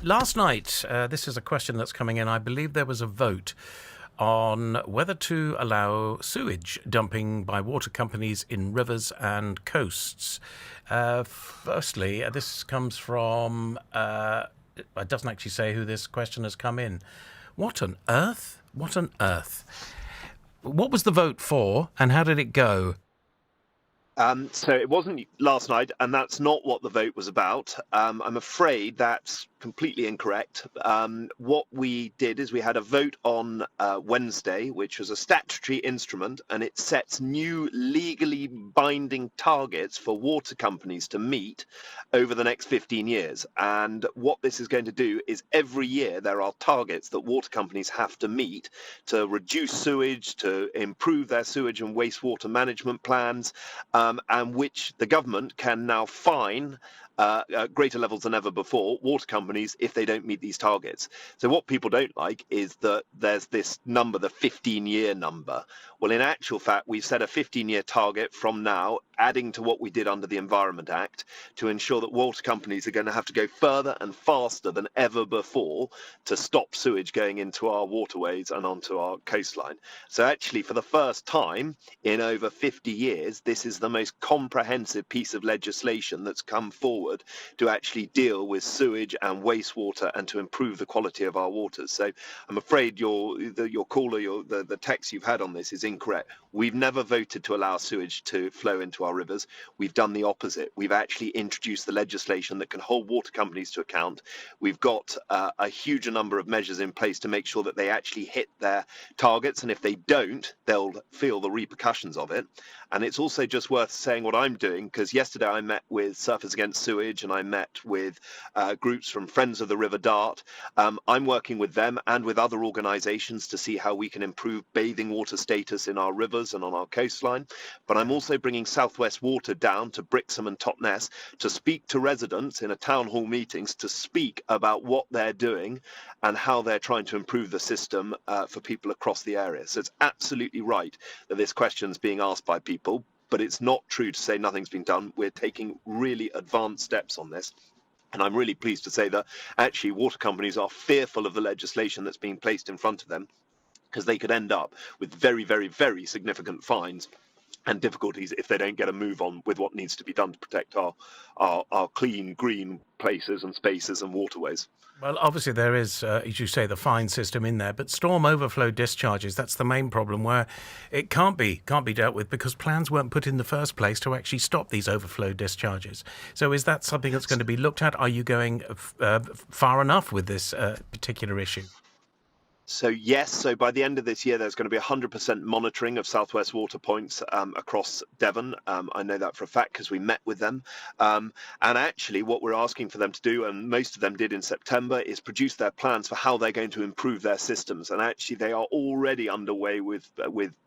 Last night, this is a question that's coming in. I believe there was a vote on whether to allow sewage dumping by water companies in rivers and coasts. Firstly, this comes from, it doesn't actually say who this question has come in. What on earth? What on earth? What was the vote for, and how did it go? So it wasn't last night, and that's not what the vote was about. I'm afraid that's completely incorrect. What we did is we had a vote on Wednesday, which was a statutory instrument, and it sets new legally binding targets for water companies to meet over the next 15 years. And what this is going to do is every year there are targets that water companies have to meet to reduce sewage, to improve their sewage and wastewater management plans, and which the government can now fine at greater levels than ever before water companies if they don't meet these targets. So what people don't like is that there's this number, the 15-year number. Well, in actual fact, we've set a 15-year target from now, adding to what we did under the Environment Act, to ensure that water companies are going to have to go further and faster than ever before to stop sewage going into our waterways and onto our coastline. So actually, for the first time in over 50 years, this is the most comprehensive piece of legislation that's come forward to actually deal with sewage and wastewater and to improve the quality of our waters. So I'm afraid your caller, the text you've had on this is incorrect. We've never voted to allow sewage to flow into our rivers. We've done the opposite. We've actually introduced the legislation that can hold water companies to account. We've got a huge number of measures in place to make sure that they actually hit their targets, and if they don't, they'll feel the repercussions of it. And it's also just worth saying what I'm doing, because yesterday I met with Surfers Against Sewage and I met with groups from Friends of the River Dart. I'm working with them and with other organisations to see how we can improve bathing water status in our rivers and on our coastline. But I'm also bringing South West Water down to Brixham and Totnes to speak to residents in a town hall meetings to speak about what they're doing and how they're trying to improve the system for people across the area. So it's absolutely right that this question's being asked by people, but it's not true to say nothing's been done. We're taking really advanced steps on this. And I'm really pleased to say that actually water companies are fearful of the legislation that's being placed in front of them, because they could end up with very, very, very significant fines and difficulties if they don't get a move on with what needs to be done to protect our clean, green places and spaces and waterways. Well, obviously there is, as you say, the fine system in there, but storm overflow discharges, that's the main problem, where it can't be dealt with because plans weren't put in the first place to actually stop these overflow discharges. So is that something that's going to be looked at? Are you going far enough with this particular issue? So yes, so by the end of this year, there's going to be 100% monitoring of South West water points across Devon. I know that for a fact because we met with them. And actually what we're asking for them to do, and most of them did in September, is produce their plans for how they're going to improve their systems. And actually they are already underway with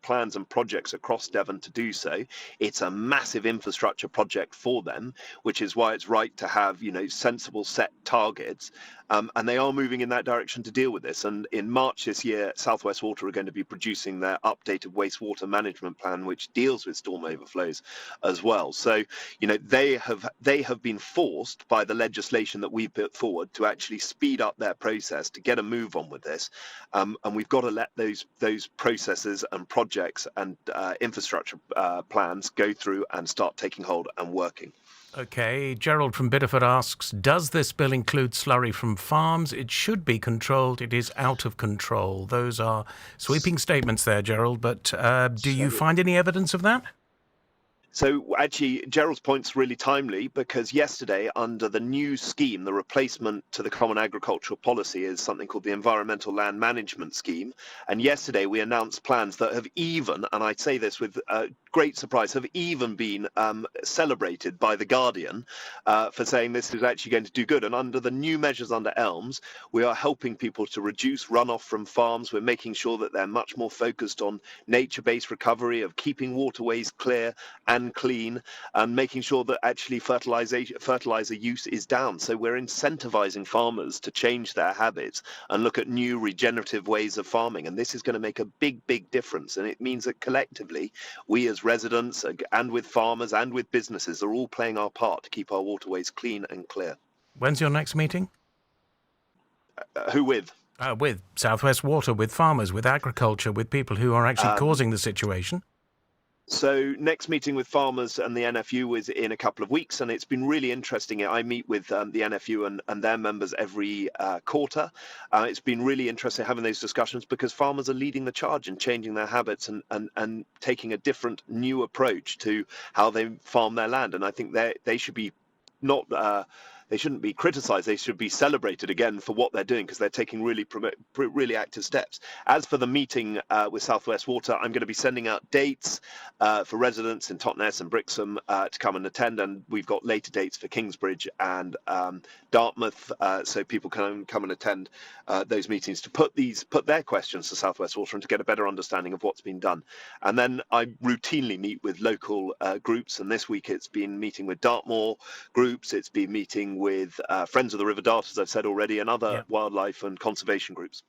plans and projects across Devon to do so. It's a massive infrastructure project for them, which is why it's right to have, sensible set targets. And they are moving in that direction to deal with this. And in March this year, South West Water are going to be producing their updated wastewater management plan, which deals with storm overflows as well. So, they have been forced by the legislation that we put forward to actually speed up their process to get a move on with this. And we've got to let those processes and projects and infrastructure plans go through and start taking hold and working. Okay, Gerald from Bideford asks, does this bill include slurry from farms? It should be controlled. It is out of control. Those are sweeping statements there, Gerald, but do you find any evidence of that? So actually, Gerald's point's really timely because yesterday, under the new scheme, the replacement to the Common Agricultural Policy is something called the Environmental Land Management Scheme. And yesterday we announced plans that have even, and I say this with great surprise, have even been celebrated by The Guardian for saying this is actually going to do good. And under the new measures under ELMS, we are helping people to reduce runoff from farms. We're making sure that they're much more focused on nature-based recovery, of keeping waterways clear and clean, and making sure that actually fertilizer use is down. So we're incentivizing farmers to change their habits and look at new regenerative ways of farming. And this is going to make a big, big difference. And it means that collectively, we as residents and with farmers and with businesses are all playing our part to keep our waterways clean and clear. When's your next meeting? Who with? With South West Water, with farmers, with agriculture, with people who are actually causing the situation. So next meeting with farmers and the NFU is in a couple of weeks, and it's been really interesting. I meet with the NFU and their members every quarter. It's been really interesting having those discussions because farmers are leading the charge in changing their habits and taking a different, new approach to how they farm their land. And I think they should be not they shouldn't be criticised. They should be celebrated again for what they're doing because they're taking really active steps. As for the meeting with South West Water, I'm going to be sending out dates for residents in Totnes and Brixham to come and attend, and we've got later dates for Kingsbridge and Dartmouth, so people can come and attend those meetings to put their questions to South West Water and to get a better understanding of what's been done. And then I routinely meet with local groups, and this week it's been meeting with Dartmoor groups, it's been meeting with Friends of the River Dart, as I've said already, and other wildlife and conservation groups.